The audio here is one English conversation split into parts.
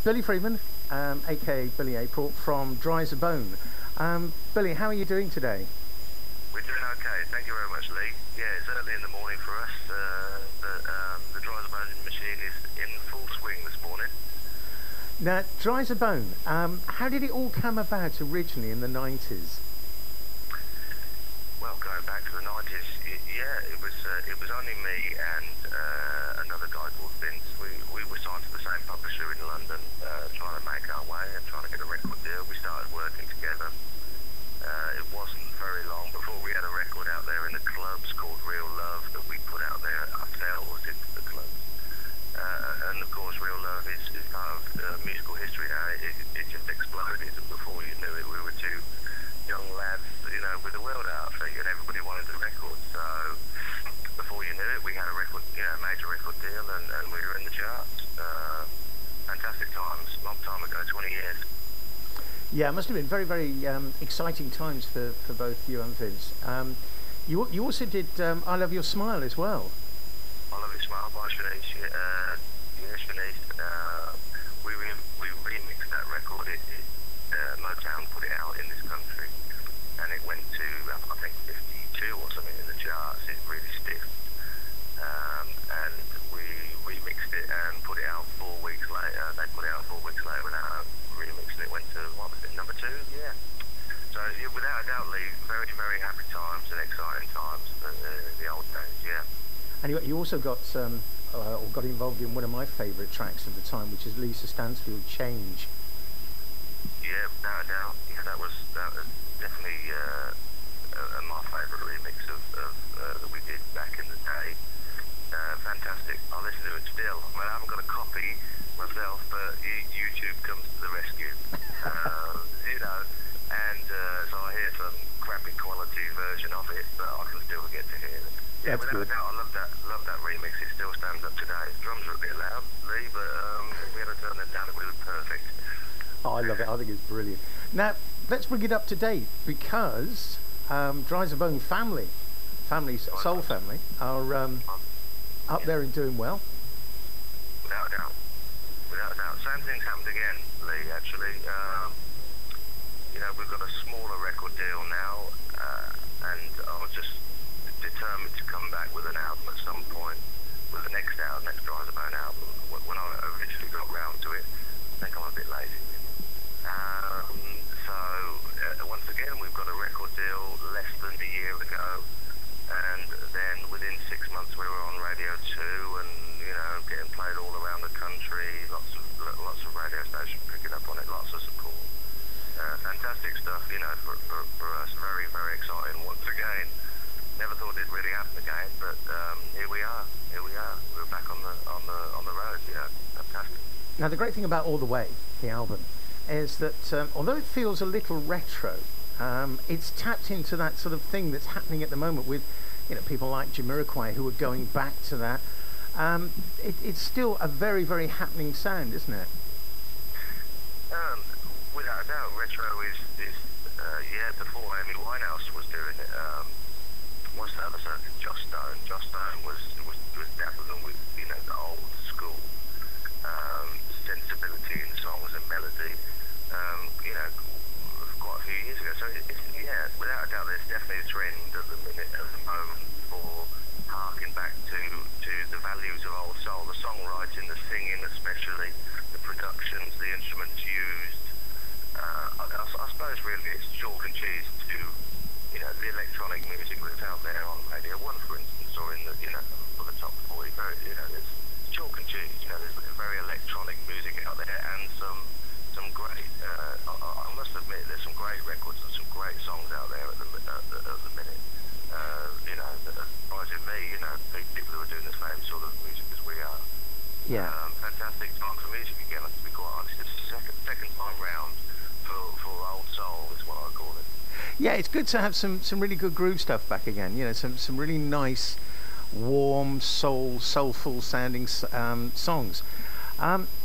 Billy Freeman, aka Billy April from Drizabone. Billy, how are you doing today? We're doing okay, thank you very much, Lee. Yeah, it's early in the morning for us. The Drizabone machine is in full swing this morning. Now, Drizabone, how did it all come about originally in the 90s? Well, going back to the 90s, it was only me and another guy called Vince. We were signed to the same publisher in London, trying to make our way and trying to get a record deal. We started working together. It wasn't very long before we had a record out there in the clubs called Real Love that we put out there ourselves into the clubs. And of course, Real Love is part of musical history now. It just exploded, and before you knew it, we were two young lads, with the world at our feet, and everybody wanted the record. So before you knew it, we had a record, major record deal, and we were in the charts. Fantastic times, long time ago, 20 years. Yeah, it must have been very, very exciting times for both you and Vince. You also did I Love Your Smile as well. I Love Your Smile by Shanice. Shanice. We remixed that record. Motown put it out in this country, and it went to, I think, 52 or something in the charts. It really stiffed. And we remixed it and put it out 4 weeks later. They put it out 4 weeks later without remixing it. Went to, what was it, number 2? Yeah. So, without a doubt, Lee, very, very happy times and exciting times, the old days, yeah. And you also got got involved in one of my favourite tracks of the time, which is Lisa Stansfield, Change. Yeah, without a doubt. Yeah, that was definitely my favourite remix of that we did back in the day. Fantastic. I listen to it still. I mean, I haven't got a copy myself, but YouTube comes to the rescue. And so I hear some crappy quality version of it, but I can still get to hear it. Yeah, That's without good. a doubt, I love that remix. It still stands up today. Drums are a bit loud, Lee, but if we had to turn them down, it would have been perfect. Oh, I love it. I think it's brilliant. Now, let's bring it up to date, because Drizabone family, soul family, are up there and doing well. Without a doubt. Without a doubt. Same thing's happened again, Lee, actually. We've got a smaller record deal now, and I was just determined to come back with an album at some point, with the next Drizabone album. When I originally got round to it, I think I'm a bit lazy. Once again, we've got a record deal less than a year ago, and then within 6 months we were on Radio 2, and getting played all around the country. Lots of radio stations picking up on it. Lots of support. Fantastic stuff, for us. Very, very exciting. Once again, never thought it'd really happen again, but here we are. We're back on the road. Fantastic. Now, the great thing about All the Way, the album, is that although it feels a little retro, it's tapped into that sort of thing that's happening at the moment with people like Jamiroquai who are going back to that. It's still a very, very happening sound, isn't it? Without a doubt, retro is before Amy Winehouse was doing it. What's the other circuit? Joss Stone. Joss Stone was dabbling with the old school sensibility in songs and melody. Quite a few years ago. So without a doubt, there's definitely a trend at the moment for harking back to the values of old soul, the songwriting, the singing, especially the productions, the instruments used. I suppose really it's chalk and cheese to the electronic music that's out there on Radio 1, for instance, or in the for the top 40. There's chalk and cheese. There's very electronic music out there, and some great. I must admit, there's some great records and some great songs out there at the minute. That are surprising me. People who are doing the same sort of music as we are. Yeah. Fantastic time for music again. To be quite honest, it's the second time round for old soul is what I call it. Yeah, it's good to have some really good groove stuff back again. Some really nice, warm, soulful sounding songs.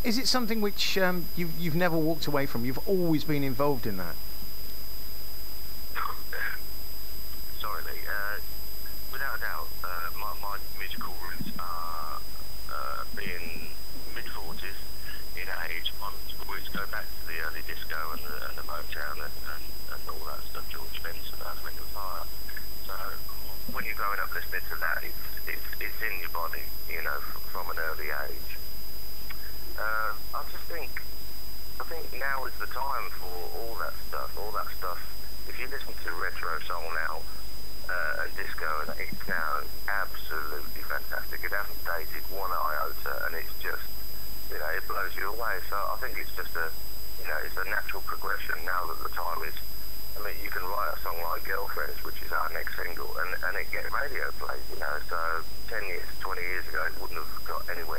Is it something which you've never walked away from? You've always been involved in that? Sorry, Lee. Without a doubt, my musical roots are being mid-40s in age, we used to go back to the early disco and the Motown and all that stuff, George Benson, Earth, Wind and Fire. So when you're growing up listening to that, it's in your body, you know, from an early age. I think now is the time for all that stuff. If you listen to retro soul now and disco, and it sounds absolutely fantastic. It hasn't dated one iota, and it's just, you know, it blows you away. So I think it's just it's a natural progression now that the time is. I mean, you can write a song like Girlfriends, which is our next single, and it gets radio play, you know. So 10 years, 20 years ago, it wouldn't have got anywhere